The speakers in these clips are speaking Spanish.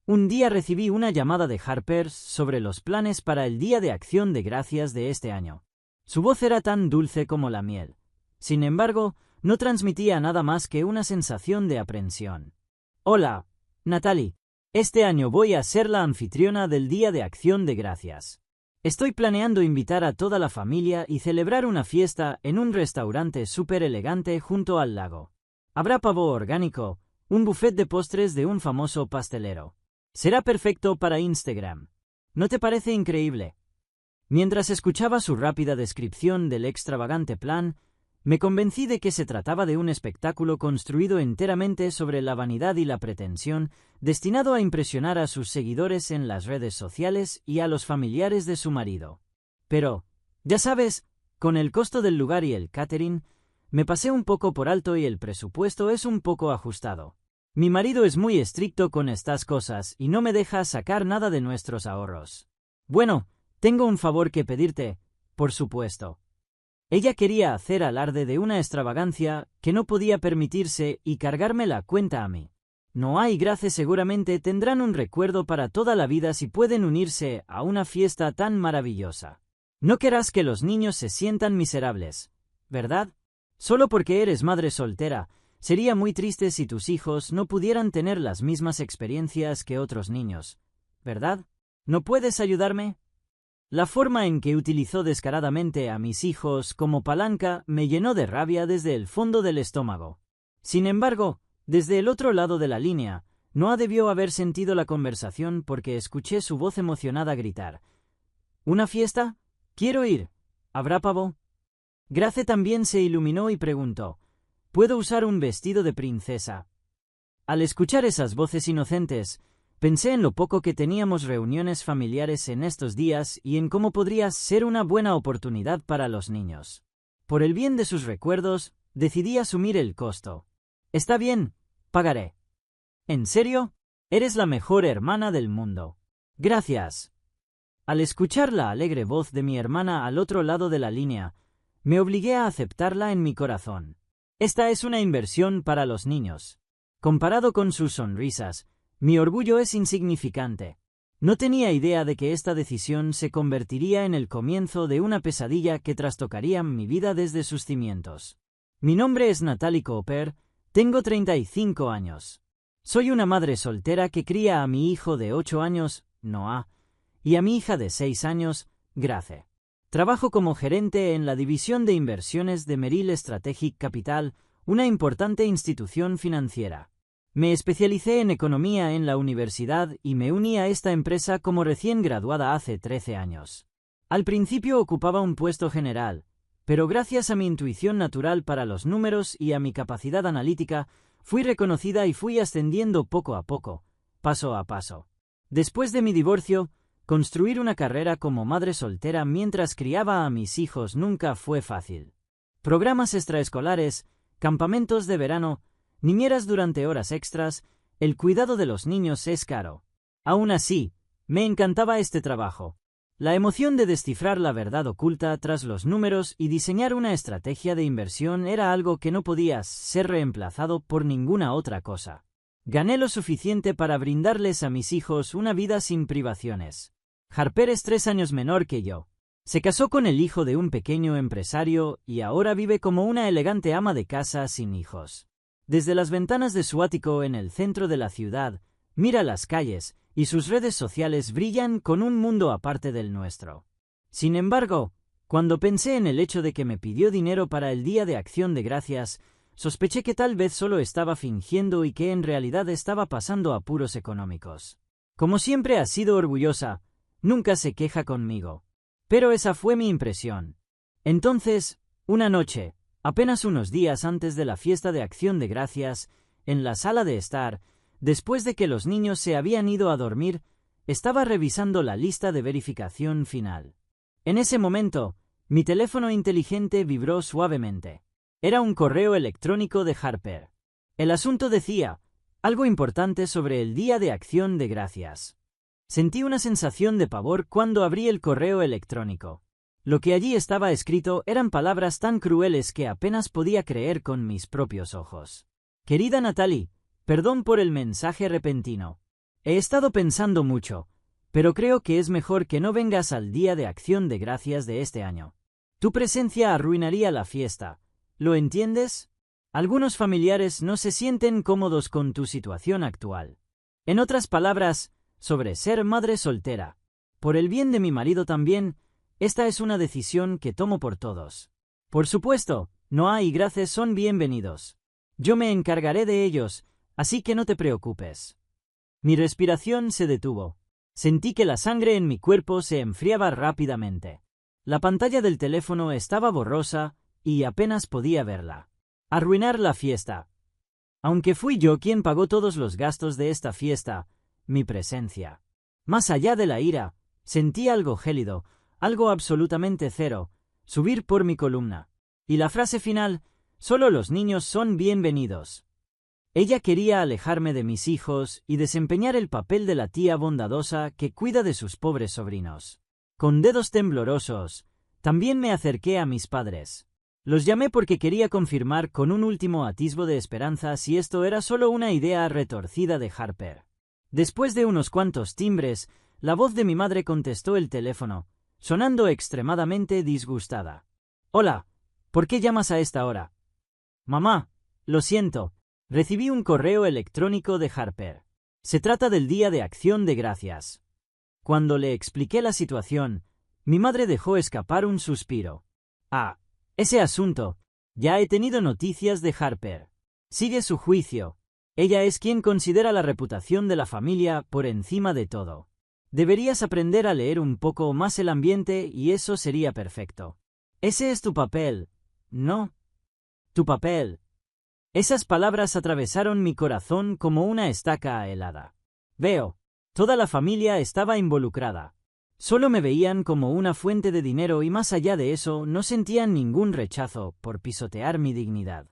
Un día recibí una llamada de Harper sobre los planes para el Día de Acción de Gracias de este año. Su voz era tan dulce como la miel. Sin embargo, no transmitía nada más que una sensación de aprensión. Hola, Natalie. Este año voy a ser la anfitriona del Día de Acción de Gracias. Estoy planeando invitar a toda la familia y celebrar una fiesta en un restaurante súper elegante junto al lago. Habrá pavo orgánico, un buffet de postres de un famoso pastelero. Será perfecto para Instagram. ¿No te parece increíble? Mientras escuchaba su rápida descripción del extravagante plan, me convencí de que se trataba de un espectáculo construido enteramente sobre la vanidad y la pretensión, destinado a impresionar a sus seguidores en las redes sociales y a los familiares de su marido. Pero, ya sabes, con el costo del lugar y el catering, me pasé un poco por alto y el presupuesto es un poco ajustado. Mi marido es muy estricto con estas cosas y no me deja sacar nada de nuestros ahorros. Bueno, tengo un favor que pedirte, por supuesto. Ella quería hacer alarde de una extravagancia que no podía permitirse y cargarme la cuenta a mí. Noah y Grace seguramente tendrán un recuerdo para toda la vida si pueden unirse a una fiesta tan maravillosa. No querrás que los niños se sientan miserables, ¿verdad? Solo porque eres madre soltera, sería muy triste si tus hijos no pudieran tener las mismas experiencias que otros niños, ¿verdad? ¿No puedes ayudarme? La forma en que utilizó descaradamente a mis hijos como palanca me llenó de rabia desde el fondo del estómago. Sin embargo, desde el otro lado de la línea, Noah debió haber sentido la conversación porque escuché su voz emocionada gritar: ¿Una fiesta? Quiero ir. ¿Habrá pavo? Grace también se iluminó y preguntó: ¿Puedo usar un vestido de princesa? Al escuchar esas voces inocentes, pensé en lo poco que teníamos reuniones familiares en estos días y en cómo podría ser una buena oportunidad para los niños. Por el bien de sus recuerdos, decidí asumir el costo. Está bien, pagaré. ¿En serio? Eres la mejor hermana del mundo. Gracias. Al escuchar la alegre voz de mi hermana al otro lado de la línea, me obligué a aceptarla en mi corazón. Esta es una inversión para los niños. Comparado con sus sonrisas, mi orgullo es insignificante. No tenía idea de que esta decisión se convertiría en el comienzo de una pesadilla que trastocaría mi vida desde sus cimientos. Mi nombre es Natalie Cooper, tengo 35 años. Soy una madre soltera que cría a mi hijo de 8 años, Noah, y a mi hija de 6 años, Grace. Trabajo como gerente en la división de inversiones de Merrill Strategic Capital, una importante institución financiera. Me especialicé en economía en la universidad y me uní a esta empresa como recién graduada hace 13 años. Al principio ocupaba un puesto general, pero gracias a mi intuición natural para los números y a mi capacidad analítica, fui reconocida y fui ascendiendo poco a poco, paso a paso. Después de mi divorcio, construir una carrera como madre soltera mientras criaba a mis hijos nunca fue fácil. Programas extraescolares, campamentos de verano, niñeras durante horas extras, el cuidado de los niños es caro. Aún así, me encantaba este trabajo. La emoción de descifrar la verdad oculta tras los números y diseñar una estrategia de inversión era algo que no podía ser reemplazado por ninguna otra cosa. Gané lo suficiente para brindarles a mis hijos una vida sin privaciones. Harper es 3 años menor que yo. Se casó con el hijo de un pequeño empresario y ahora vive como una elegante ama de casa sin hijos. Desde las ventanas de su ático en el centro de la ciudad, mira las calles y sus redes sociales brillan con un mundo aparte del nuestro. Sin embargo, cuando pensé en el hecho de que me pidió dinero para el Día de Acción de Gracias, sospeché que tal vez solo estaba fingiendo y que en realidad estaba pasando apuros económicos. Como siempre ha sido orgullosa, nunca se queja conmigo. Pero esa fue mi impresión. Entonces, una noche, apenas unos días antes de la fiesta de Acción de Gracias, en la sala de estar, después de que los niños se habían ido a dormir, estaba revisando la lista de verificación final. En ese momento, mi teléfono inteligente vibró suavemente. Era un correo electrónico de Harper. El asunto decía: algo importante sobre el Día de Acción de Gracias. Sentí una sensación de pavor cuando abrí el correo electrónico. Lo que allí estaba escrito eran palabras tan crueles que apenas podía creer con mis propios ojos. Querida Natalie, perdón por el mensaje repentino. He estado pensando mucho, pero creo que es mejor que no vengas al Día de Acción de Gracias de este año. Tu presencia arruinaría la fiesta. ¿Lo entiendes? Algunos familiares no se sienten cómodos con tu situación actual. En otras palabras, sobre ser madre soltera. Por el bien de mi marido también, esta es una decisión que tomo por todos. Por supuesto, Noah y Grace son bienvenidos. Yo me encargaré de ellos, así que no te preocupes. Mi respiración se detuvo. Sentí que la sangre en mi cuerpo se enfriaba rápidamente. La pantalla del teléfono estaba borrosa y apenas podía verla. Arruinar la fiesta. Aunque fui yo quien pagó todos los gastos de esta fiesta, mi presencia. Más allá de la ira, sentí algo gélido, algo absolutamente cero, subir por mi columna. Y la frase final, solo los niños son bienvenidos. Ella quería alejarme de mis hijos y desempeñar el papel de la tía bondadosa que cuida de sus pobres sobrinos. Con dedos temblorosos, también me acerqué a mis padres. Los llamé porque quería confirmar con un último atisbo de esperanza si esto era solo una idea retorcida de Harper. Después de unos cuantos timbres, la voz de mi madre contestó el teléfono, sonando extremadamente disgustada. «Hola, ¿por qué llamas a esta hora?» «Mamá, lo siento, recibí un correo electrónico de Harper. Se trata del Día de Acción de Gracias». Cuando le expliqué la situación, mi madre dejó escapar un suspiro. «Ah, ese asunto. Ya he tenido noticias de Harper. Sigue su juicio. Ella es quien considera la reputación de la familia por encima de todo. Deberías aprender a leer un poco más el ambiente y eso sería perfecto. Ese es tu papel, ¿no? Tu papel». Esas palabras atravesaron mi corazón como una estaca helada. Veo, toda la familia estaba involucrada. Solo me veían como una fuente de dinero y más allá de eso no sentían ningún rechazo por pisotear mi dignidad.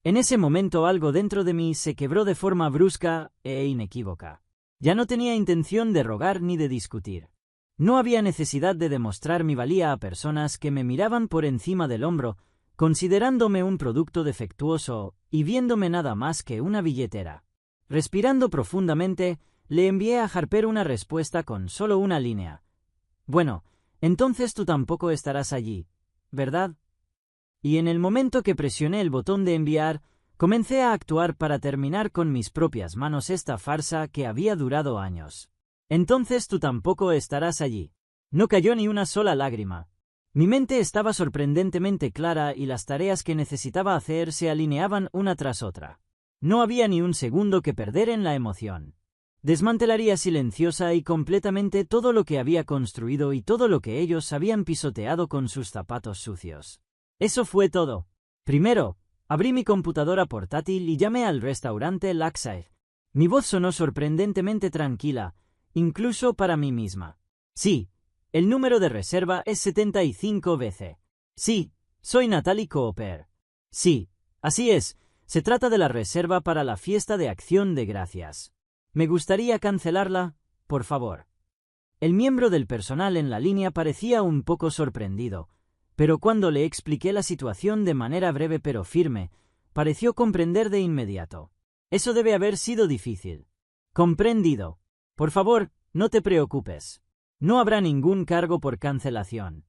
En ese momento algo dentro de mí se quebró de forma brusca e inequívoca. Ya no tenía intención de rogar ni de discutir. No había necesidad de demostrar mi valía a personas que me miraban por encima del hombro, considerándome un producto defectuoso y viéndome nada más que una billetera. Respirando profundamente, le envié a Harper una respuesta con solo una línea. «Bueno, entonces tú tampoco estarás allí, ¿verdad?» Y en el momento que presioné el botón de enviar, comencé a actuar para terminar con mis propias manos esta farsa que había durado años. «Entonces tú tampoco estarás allí». No cayó ni una sola lágrima. Mi mente estaba sorprendentemente clara y las tareas que necesitaba hacer se alineaban una tras otra. No había ni un segundo que perder en la emoción. Desmantelaría silenciosa y completamente todo lo que había construido y todo lo que ellos habían pisoteado con sus zapatos sucios. Eso fue todo. Primero, abrí mi computadora portátil y llamé al restaurante Lakeside. Mi voz sonó sorprendentemente tranquila, incluso para mí misma. «Sí, el número de reserva es 75BC. Sí, soy Natalie Cooper. Sí, así es, se trata de la reserva para la fiesta de Acción de Gracias. Me gustaría cancelarla, por favor». El miembro del personal en la línea parecía un poco sorprendido, pero cuando le expliqué la situación de manera breve pero firme, pareció comprender de inmediato. «Eso debe haber sido difícil». «Comprendido. Por favor, no te preocupes. No habrá ningún cargo por cancelación».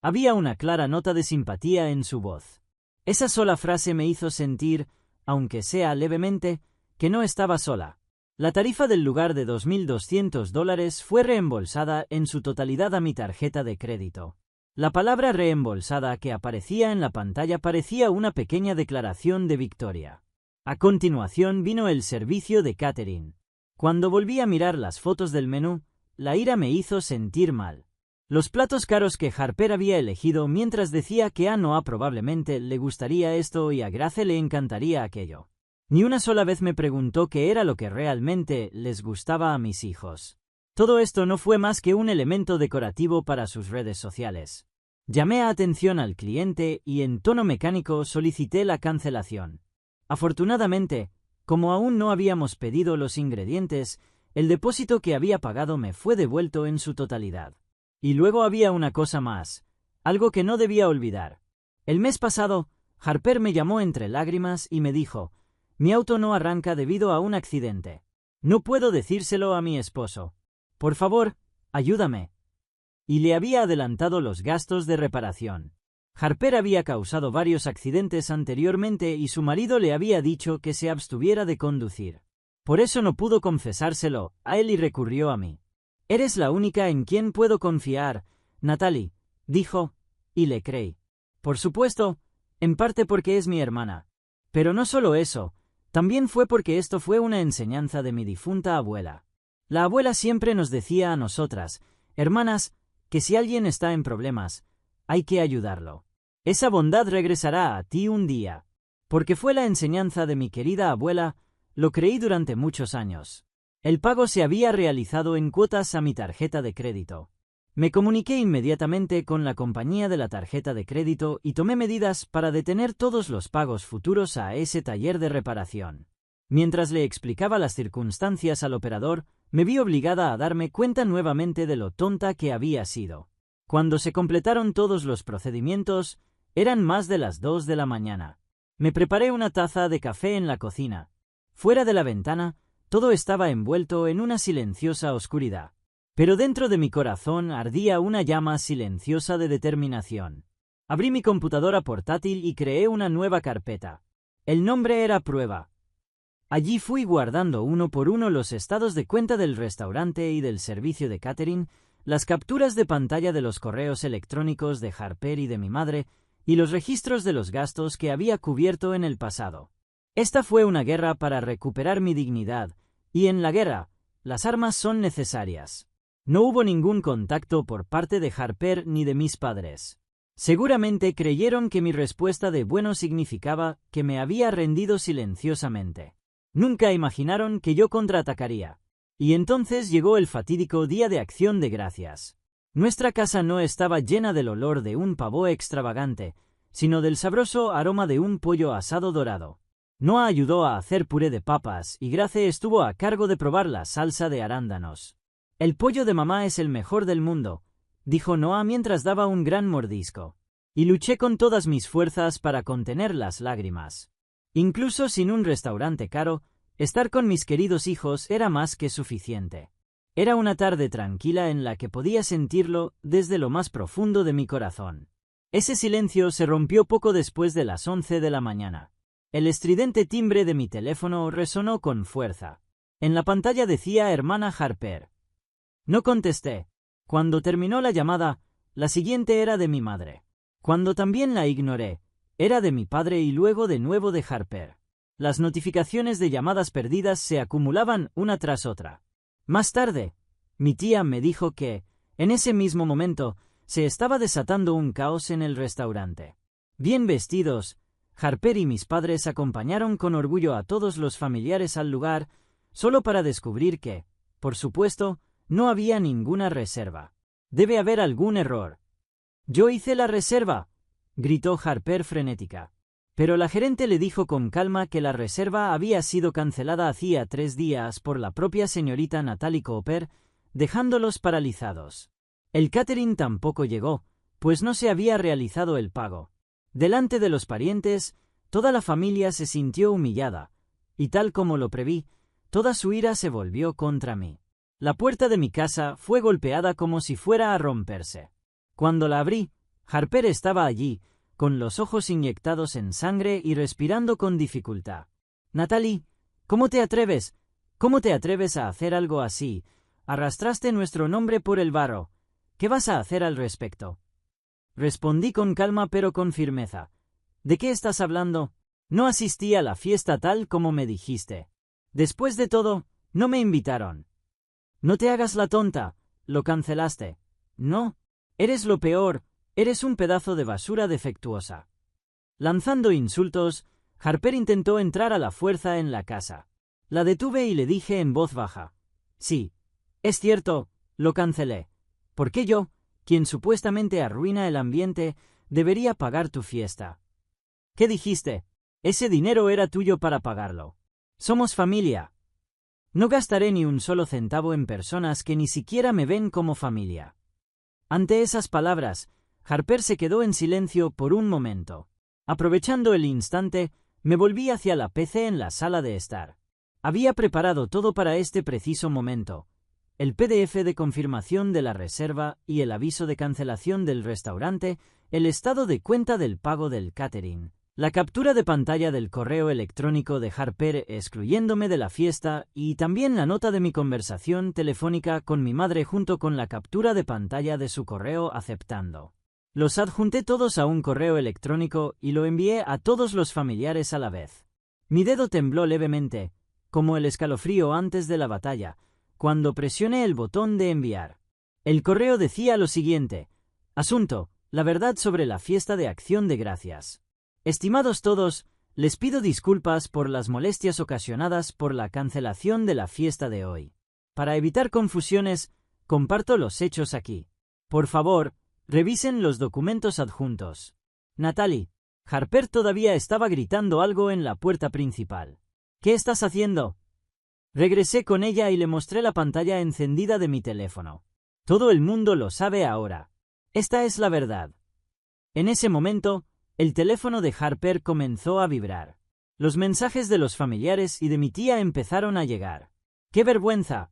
Había una clara nota de simpatía en su voz. Esa sola frase me hizo sentir, aunque sea levemente, que no estaba sola. La tarifa del lugar de $2.200 fue reembolsada en su totalidad a mi tarjeta de crédito. La palabra reembolsada que aparecía en la pantalla parecía una pequeña declaración de victoria. A continuación vino el servicio de catering. Cuando volví a mirar las fotos del menú, la ira me hizo sentir mal. Los platos caros que Harper había elegido mientras decía que a Noah probablemente le gustaría esto y a Grace le encantaría aquello. Ni una sola vez me preguntó qué era lo que realmente les gustaba a mis hijos. Todo esto no fue más que un elemento decorativo para sus redes sociales. Llamé a atención al cliente y en tono mecánico solicité la cancelación. Afortunadamente, como aún no habíamos pedido los ingredientes, el depósito que había pagado me fue devuelto en su totalidad. Y luego había una cosa más, algo que no debía olvidar. El mes pasado, Harper me llamó entre lágrimas y me dijo: «Mi auto no arranca debido a un accidente. No puedo decírselo a mi esposo. Por favor, ayúdame. Y le había adelantado los gastos de reparación. Harper había causado varios accidentes anteriormente y su marido le había dicho que se abstuviera de conducir. Por eso no pudo confesárselo a él y recurrió a mí. Eres la única en quien puedo confiar, Natalie, dijo, y le creí. Por supuesto, en parte porque es mi hermana. Pero no solo eso, también fue porque esto fue una enseñanza de mi difunta abuela. La abuela siempre nos decía a nosotras, hermanas, que si alguien está en problemas, hay que ayudarlo. Esa bondad regresará a ti un día. Porque fue la enseñanza de mi querida abuela, lo creí durante muchos años. El pago se había realizado en cuotas a mi tarjeta de crédito. Me comuniqué inmediatamente con la compañía de la tarjeta de crédito y tomé medidas para detener todos los pagos futuros a ese taller de reparación. Mientras le explicaba las circunstancias al operador, me vi obligada a darme cuenta nuevamente de lo tonta que había sido. Cuando se completaron todos los procedimientos, eran más de las 2 de la mañana. Me preparé una taza de café en la cocina. Fuera de la ventana, todo estaba envuelto en una silenciosa oscuridad. Pero dentro de mi corazón ardía una llama silenciosa de determinación. Abrí mi computadora portátil y creé una nueva carpeta. El nombre era Prueba. Allí fui guardando uno por uno los estados de cuenta del restaurante y del servicio de catering, las capturas de pantalla de los correos electrónicos de Harper y de mi madre, y los registros de los gastos que había cubierto en el pasado. Esta fue una guerra para recuperar mi dignidad, y en la guerra, las armas son necesarias. No hubo ningún contacto por parte de Harper ni de mis padres. Seguramente creyeron que mi respuesta de bueno significaba que me había rendido silenciosamente. Nunca imaginaron que yo contraatacaría. Y entonces llegó el fatídico Día de Acción de Gracias. Nuestra casa no estaba llena del olor de un pavó extravagante, sino del sabroso aroma de un pollo asado dorado. Noah ayudó a hacer puré de papas y Grace estuvo a cargo de probar la salsa de arándanos. El pollo de mamá es el mejor del mundo, dijo Noah mientras daba un gran mordisco. Y luché con todas mis fuerzas para contener las lágrimas. Incluso sin un restaurante caro, estar con mis queridos hijos era más que suficiente. Era una tarde tranquila en la que podía sentirlo desde lo más profundo de mi corazón. Ese silencio se rompió poco después de las 11 de la mañana. El estridente timbre de mi teléfono resonó con fuerza. En la pantalla decía hermana Harper. No contesté. Cuando terminó la llamada, la siguiente era de mi madre. Cuando también la ignoré, era de mi padre y luego de nuevo de Harper. Las notificaciones de llamadas perdidas se acumulaban una tras otra. Más tarde, mi tía me dijo que, en ese mismo momento, se estaba desatando un caos en el restaurante. Bien vestidos, Harper y mis padres acompañaron con orgullo a todos los familiares al lugar, solo para descubrir que, por supuesto, no había ninguna reserva. Debe haber algún error. Yo hice la reserva, gritó Harper frenética. Pero la gerente le dijo con calma que la reserva había sido cancelada hacía 3 días por la propia señorita Natalie Cooper, dejándolos paralizados. El catering tampoco llegó, pues no se había realizado el pago. Delante de los parientes, toda la familia se sintió humillada, y tal como lo preví, toda su ira se volvió contra mí. La puerta de mi casa fue golpeada como si fuera a romperse. Cuando la abrí, Harper estaba allí, con los ojos inyectados en sangre y respirando con dificultad. Natalie, ¿cómo te atreves? ¿Cómo te atreves a hacer algo así? Arrastraste nuestro nombre por el barro. ¿Qué vas a hacer al respecto? Respondí con calma pero con firmeza. ¿De qué estás hablando? No asistí a la fiesta tal como me dijiste. Después de todo, no me invitaron. No te hagas la tonta, lo cancelaste. No, eres lo peor, eres un pedazo de basura defectuosa. Lanzando insultos, Harper intentó entrar a la fuerza en la casa. La detuve y le dije en voz baja. Sí, es cierto, lo cancelé. ¿Por qué yo, quien supuestamente arruina el ambiente, debería pagar tu fiesta? ¿Qué dijiste? Ese dinero era tuyo para pagarlo. Somos familia. No gastaré ni un solo centavo en personas que ni siquiera me ven como familia. Ante esas palabras, Harper se quedó en silencio por un momento. Aprovechando el instante, me volví hacia la PC en la sala de estar. Había preparado todo para este preciso momento: el PDF de confirmación de la reserva y el aviso de cancelación del restaurante, el estado de cuenta del pago del catering, la captura de pantalla del correo electrónico de Harper excluyéndome de la fiesta y también la nota de mi conversación telefónica con mi madre junto con la captura de pantalla de su correo aceptando. Los adjunté todos a un correo electrónico y lo envié a todos los familiares a la vez. Mi dedo tembló levemente, como el escalofrío antes de la batalla, cuando presioné el botón de enviar. El correo decía lo siguiente: Asunto: la verdad sobre la fiesta de Acción de Gracias. Estimados todos, les pido disculpas por las molestias ocasionadas por la cancelación de la fiesta de hoy. Para evitar confusiones, comparto los hechos aquí. Por favor, revisen los documentos adjuntos. Natalie. Harper todavía estaba gritando algo en la puerta principal. ¿Qué estás haciendo? Regresé con ella y le mostré la pantalla encendida de mi teléfono. Todo el mundo lo sabe ahora. Esta es la verdad. En ese momento, el teléfono de Harper comenzó a vibrar. Los mensajes de los familiares y de mi tía empezaron a llegar. ¡Qué vergüenza!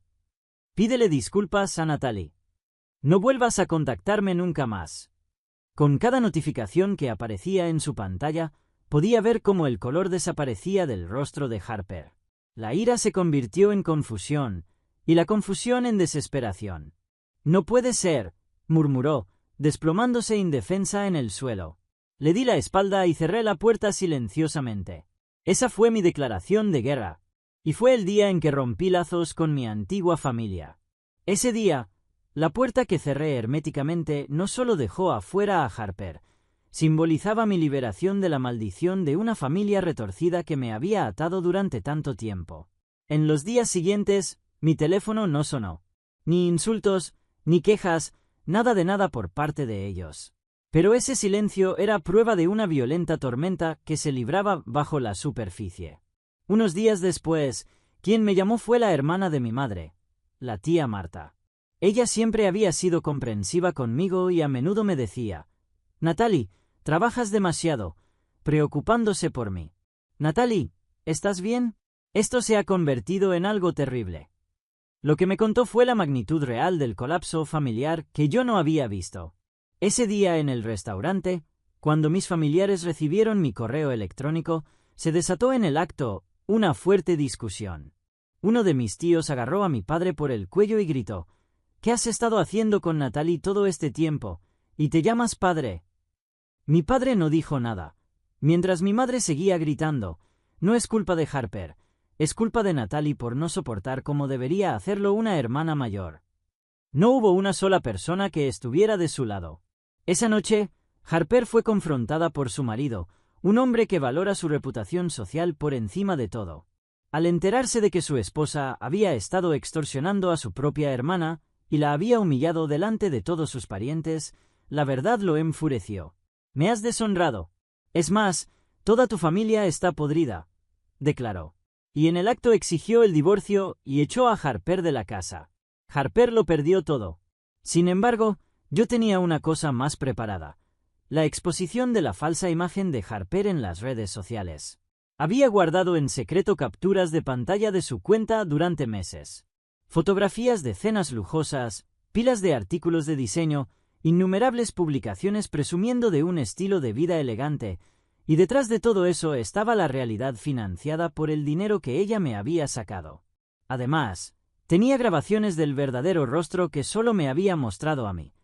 Pídele disculpas a Natalie. No vuelvas a contactarme nunca más. Con cada notificación que aparecía en su pantalla, podía ver cómo el color desaparecía del rostro de Harper. La ira se convirtió en confusión, y la confusión en desesperación. «No puede ser», murmuró, desplomándose indefensa en el suelo. Le di la espalda y cerré la puerta silenciosamente. Esa fue mi declaración de guerra, y fue el día en que rompí lazos con mi antigua familia. Ese día, la puerta que cerré herméticamente no solo dejó afuera a Harper, simbolizaba mi liberación de la maldición de una familia retorcida que me había atado durante tanto tiempo. En los días siguientes, mi teléfono no sonó. Ni insultos, ni quejas, nada de nada por parte de ellos. Pero ese silencio era prueba de una violenta tormenta que se libraba bajo la superficie. Unos días después, quien me llamó fue la hermana de mi madre, la tía Marta. Ella siempre había sido comprensiva conmigo y a menudo me decía: «Natalie, trabajas demasiado», preocupándose por mí. «Natalie, ¿estás bien?». Esto se ha convertido en algo terrible. Lo que me contó fue la magnitud real del colapso familiar que yo no había visto. Ese día en el restaurante, cuando mis familiares recibieron mi correo electrónico, se desató en el acto una fuerte discusión. Uno de mis tíos agarró a mi padre por el cuello y gritó: «¿Qué has estado haciendo con Natalie todo este tiempo? ¿Y te llamas padre?». Mi padre no dijo nada, mientras mi madre seguía gritando: «No es culpa de Harper, es culpa de Natalie por no soportar como debería hacerlo una hermana mayor». No hubo una sola persona que estuviera de su lado. Esa noche, Harper fue confrontada por su marido, un hombre que valora su reputación social por encima de todo. Al enterarse de que su esposa había estado extorsionando a su propia hermana y la había humillado delante de todos sus parientes, la verdad lo enfureció. «Me has deshonrado. Es más, toda tu familia está podrida», declaró. Y en el acto exigió el divorcio y echó a Harper de la casa. Harper lo perdió todo. Sin embargo, yo tenía una cosa más preparada: la exposición de la falsa imagen de Harper en las redes sociales. Había guardado en secreto capturas de pantalla de su cuenta durante meses. Fotografías de cenas lujosas, pilas de artículos de diseño, innumerables publicaciones presumiendo de un estilo de vida elegante, y detrás de todo eso estaba la realidad financiada por el dinero que ella me había sacado. Además, tenía grabaciones del verdadero rostro que solo me había mostrado a mí.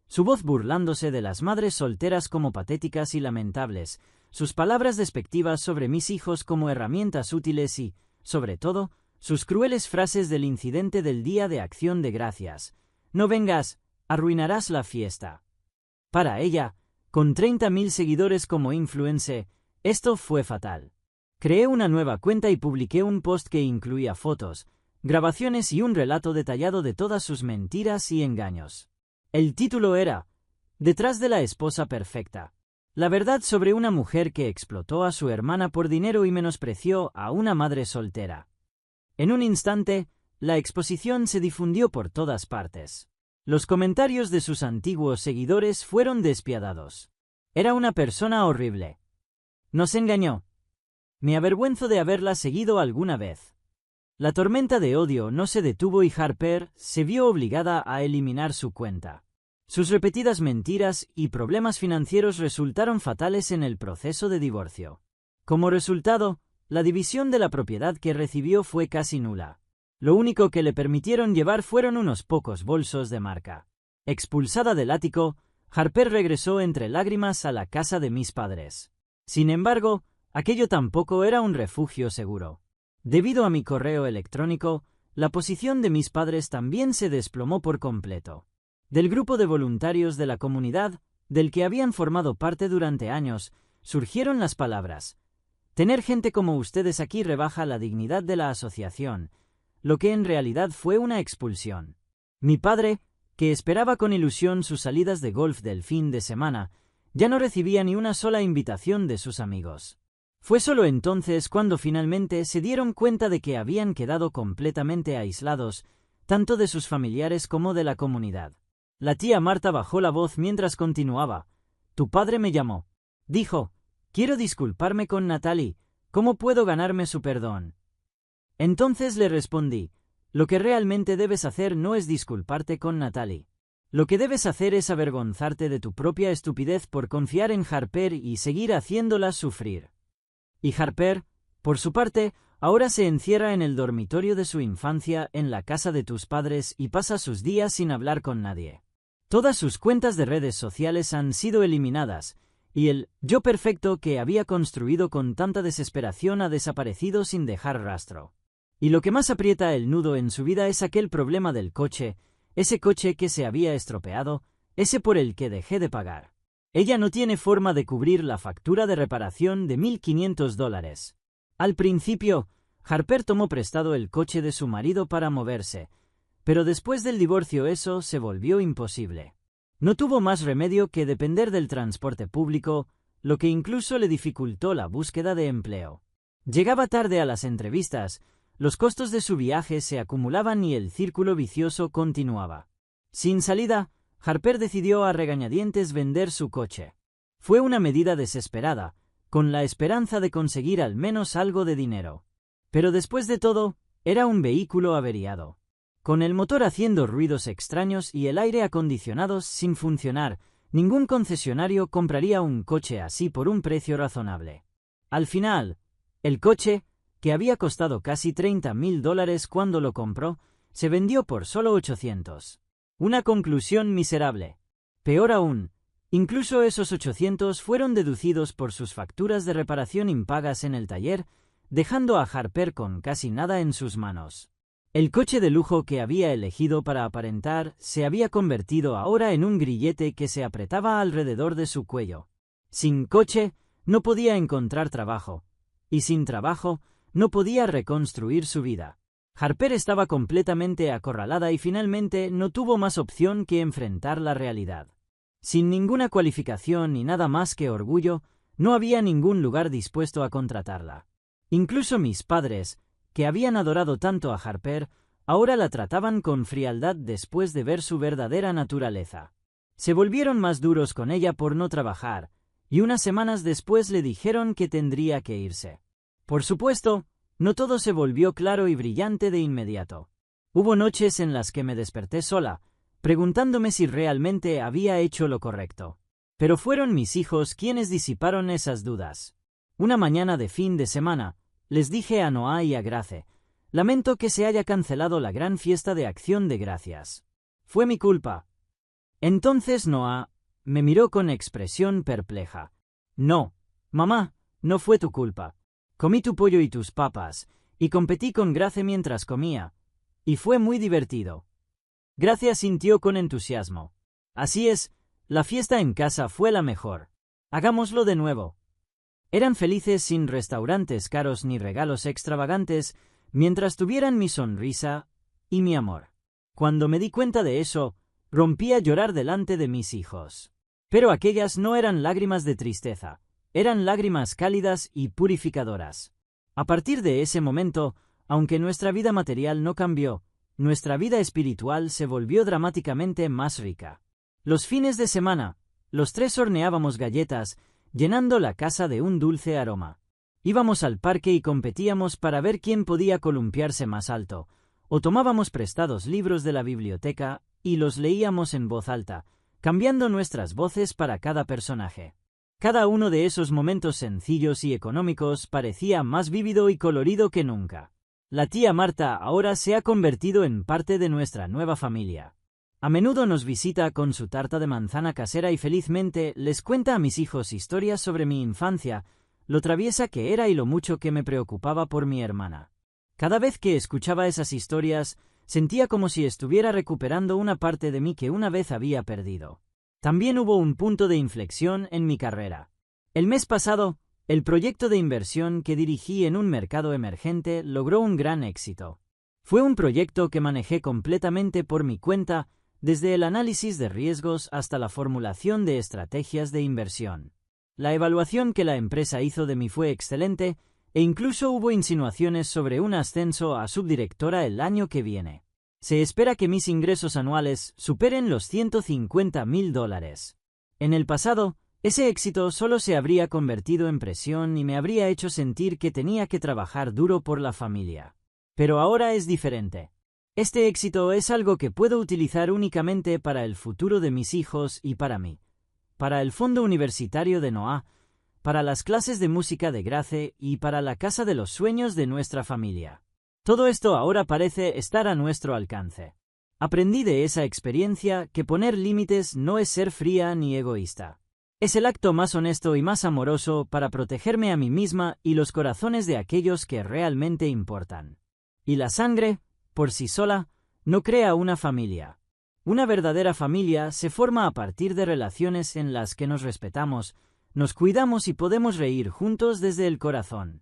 Su voz burlándose de las madres solteras como patéticas y lamentables, sus palabras despectivas sobre mis hijos como herramientas útiles y, sobre todo, sus crueles frases del incidente del Día de Acción de Gracias: «No vengas, arruinarás la fiesta». Para ella, con 30.000 seguidores como influencer, esto fue fatal. Creé una nueva cuenta y publiqué un post que incluía fotos, grabaciones y un relato detallado de todas sus mentiras y engaños. El título era «Detrás de la esposa perfecta. La verdad sobre una mujer que explotó a su hermana por dinero y menospreció a una madre soltera». En un instante, la exposición se difundió por todas partes. Los comentarios de sus antiguos seguidores fueron despiadados. «Era una persona horrible. Nos engañó. Me avergüenzo de haberla seguido alguna vez. La tormenta de odio no se detuvo y Harper se vio obligada a eliminar su cuenta. Sus repetidas mentiras y problemas financieros resultaron fatales en el proceso de divorcio. Como resultado, la división de la propiedad que recibió fue casi nula. Lo único que le permitieron llevar fueron unos pocos bolsos de marca. Expulsada del ático, Harper regresó entre lágrimas a la casa de mis padres. Sin embargo, aquello tampoco era un refugio seguro. Debido a mi correo electrónico, la posición de mis padres también se desplomó por completo. Del grupo de voluntarios de la comunidad, del que habían formado parte durante años, surgieron las palabras: «Tener gente como ustedes aquí rebaja la dignidad de la asociación», lo que en realidad fue una expulsión. Mi padre, que esperaba con ilusión sus salidas de golf del fin de semana, ya no recibía ni una sola invitación de sus amigos. Fue solo entonces cuando finalmente se dieron cuenta de que habían quedado completamente aislados, tanto de sus familiares como de la comunidad. La tía Marta bajó la voz mientras continuaba. «Tu padre me llamó. Dijo, quiero disculparme con Natalie, ¿cómo puedo ganarme su perdón?» Entonces le respondí, lo que realmente debes hacer no es disculparte con Natalie. Lo que debes hacer es avergonzarte de tu propia estupidez por confiar en Harper y seguir haciéndola sufrir. Y Harper, por su parte, ahora se encierra en el dormitorio de su infancia en la casa de tus padres y pasa sus días sin hablar con nadie. Todas sus cuentas de redes sociales han sido eliminadas, y el yo perfecto que había construido con tanta desesperación ha desaparecido sin dejar rastro. Y lo que más aprieta el nudo en su vida es aquel problema del coche, ese coche que se había estropeado, ese por el que dejé de pagar. Ella no tiene forma de cubrir la factura de reparación de $1,500. Al principio, Harper tomó prestado el coche de su marido para moverse, pero después del divorcio eso se volvió imposible. No tuvo más remedio que depender del transporte público, lo que incluso le dificultó la búsqueda de empleo. Llegaba tarde a las entrevistas, los costos de su viaje se acumulaban y el círculo vicioso continuaba. Sin salida, Harper decidió a regañadientes vender su coche. Fue una medida desesperada, con la esperanza de conseguir al menos algo de dinero. Pero después de todo, era un vehículo averiado. Con el motor haciendo ruidos extraños y el aire acondicionado sin funcionar, ningún concesionario compraría un coche así por un precio razonable. Al final, el coche, que había costado casi $30,000 cuando lo compró, se vendió por solo $800. Una conclusión miserable. Peor aún, incluso esos $800 fueron deducidos por sus facturas de reparación impagas en el taller, dejando a Harper con casi nada en sus manos. El coche de lujo que había elegido para aparentar se había convertido ahora en un grillete que se apretaba alrededor de su cuello. Sin coche, no podía encontrar trabajo, y sin trabajo, no podía reconstruir su vida. Harper estaba completamente acorralada y finalmente no tuvo más opción que enfrentar la realidad. Sin ninguna cualificación y nada más que orgullo, no había ningún lugar dispuesto a contratarla. Incluso mis padres, que habían adorado tanto a Harper, ahora la trataban con frialdad después de ver su verdadera naturaleza. Se volvieron más duros con ella por no trabajar, y unas semanas después le dijeron que tendría que irse. Por supuesto, no todo se volvió claro y brillante de inmediato. Hubo noches en las que me desperté sola, preguntándome si realmente había hecho lo correcto. Pero fueron mis hijos quienes disiparon esas dudas. Una mañana de fin de semana, les dije a Noah y a Grace: lamento que se haya cancelado la gran fiesta de Acción de Gracias. Fue mi culpa. Entonces Noah me miró con expresión perpleja. No, mamá, no fue tu culpa. Comí tu pollo y tus papas, y competí con Grace mientras comía, y fue muy divertido. Grace sintió con entusiasmo. Así es, la fiesta en casa fue la mejor. Hagámoslo de nuevo. Eran felices sin restaurantes caros ni regalos extravagantes, mientras tuvieran mi sonrisa y mi amor. Cuando me di cuenta de eso, rompí a llorar delante de mis hijos. Pero aquellas no eran lágrimas de tristeza. Eran lágrimas cálidas y purificadoras. A partir de ese momento, aunque nuestra vida material no cambió, nuestra vida espiritual se volvió dramáticamente más rica. Los fines de semana, los tres horneábamos galletas, llenando la casa de un dulce aroma. Íbamos al parque y competíamos para ver quién podía columpiarse más alto, o tomábamos prestados libros de la biblioteca y los leíamos en voz alta, cambiando nuestras voces para cada personaje. Cada uno de esos momentos sencillos y económicos parecía más vívido y colorido que nunca. La tía Marta ahora se ha convertido en parte de nuestra nueva familia. A menudo nos visita con su tarta de manzana casera y felizmente les cuenta a mis hijos historias sobre mi infancia, lo traviesa que era y lo mucho que me preocupaba por mi hermana. Cada vez que escuchaba esas historias, sentía como si estuviera recuperando una parte de mí que una vez había perdido. También hubo un punto de inflexión en mi carrera. El mes pasado, el proyecto de inversión que dirigí en un mercado emergente logró un gran éxito. Fue un proyecto que manejé completamente por mi cuenta, desde el análisis de riesgos hasta la formulación de estrategias de inversión. La evaluación que la empresa hizo de mí fue excelente, e incluso hubo insinuaciones sobre un ascenso a subdirectora el año que viene. Se espera que mis ingresos anuales superen los $150,000. En el pasado, ese éxito solo se habría convertido en presión y me habría hecho sentir que tenía que trabajar duro por la familia. Pero ahora es diferente. Este éxito es algo que puedo utilizar únicamente para el futuro de mis hijos y para mí, para el fondo universitario de Noah, para las clases de música de Grace y para la casa de los sueños de nuestra familia. Todo esto ahora parece estar a nuestro alcance. Aprendí de esa experiencia que poner límites no es ser fría ni egoísta. Es el acto más honesto y más amoroso para protegerme a mí misma y los corazones de aquellos que realmente importan. Y la sangre, por sí sola, no crea una familia. Una verdadera familia se forma a partir de relaciones en las que nos respetamos, nos cuidamos y podemos reír juntos desde el corazón.